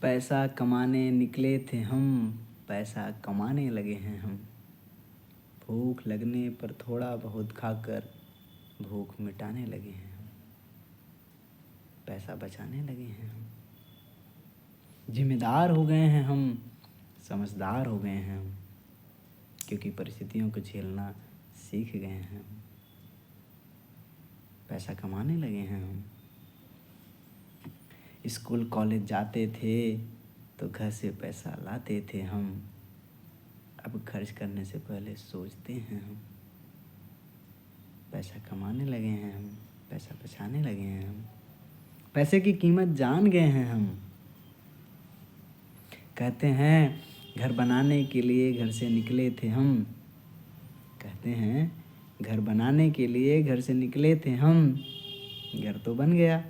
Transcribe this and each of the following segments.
पैसा कमाने निकले थे हम, पैसा कमाने लगे हैं हम। भूख लगने पर थोड़ा बहुत खाकर भूख मिटाने लगे हैं हम। पैसा बचाने लगे हैं हम। जिम्मेदार हो गए हैं हम, समझदार हो गए हैं हम, क्योंकि परिस्थितियों को झेलना सीख गए हैं हम। पैसा कमाने लगे हैं हम। स्कूल कॉलेज जाते थे तो घर से पैसा लाते थे हम। अब खर्च करने से पहले सोचते हैं हम। पैसा कमाने लगे हैं हम, पैसा बचाने लगे हैं हम। पैसे की कीमत जान गए हैं हम। कहते हैं घर बनाने के लिए घर से निकले थे हम। कहते हैं घर बनाने के लिए घर से निकले थे हम। घर तो बन गया,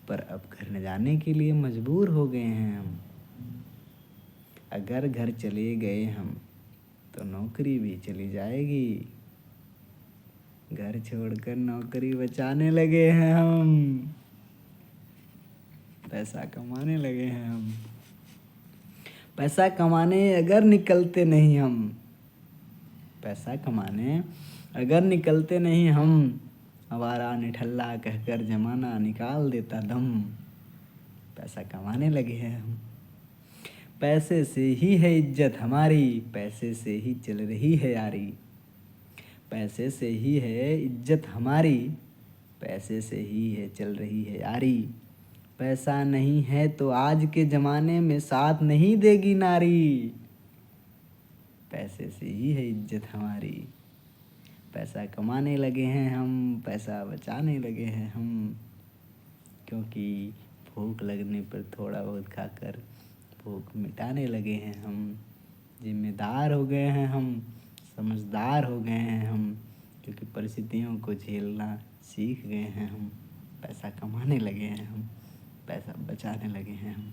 पर अब घर न जाने के लिए मजबूर हो गए हैं हम। अगर घर चले गए हम तो नौकरी भी चली जाएगी। घर छोड़कर नौकरी बचाने लगे हैं हम। पैसा कमाने लगे हैं हम। पैसा कमाने अगर निकलते नहीं हम, पैसा कमाने अगर निकलते नहीं हम, आवारा निठल्ला कहकर जमाना निकाल देता दम। पैसा कमाने लगे हैं हम। पैसे से ही है इज्जत हमारी, पैसे से ही चल रही है यारी। पैसे से ही है इज्जत हमारी, पैसे से ही है चल रही है यारी। पैसा नहीं है तो आज के ज़माने में साथ नहीं देगी नारी। पैसे से ही है इज्जत हमारी। पैसा कमाने लगे हैं हम, पैसा बचाने लगे हैं हम, क्योंकि भूख लगने पर थोड़ा बहुत खाकर भूख मिटाने लगे हैं हम। जिम्मेदार हो गए हैं हम, समझदार हो गए हैं हम, क्योंकि परिस्थितियों को झेलना सीख गए हैं हम। पैसा कमाने लगे हैं हम, पैसा बचाने लगे हैं हम।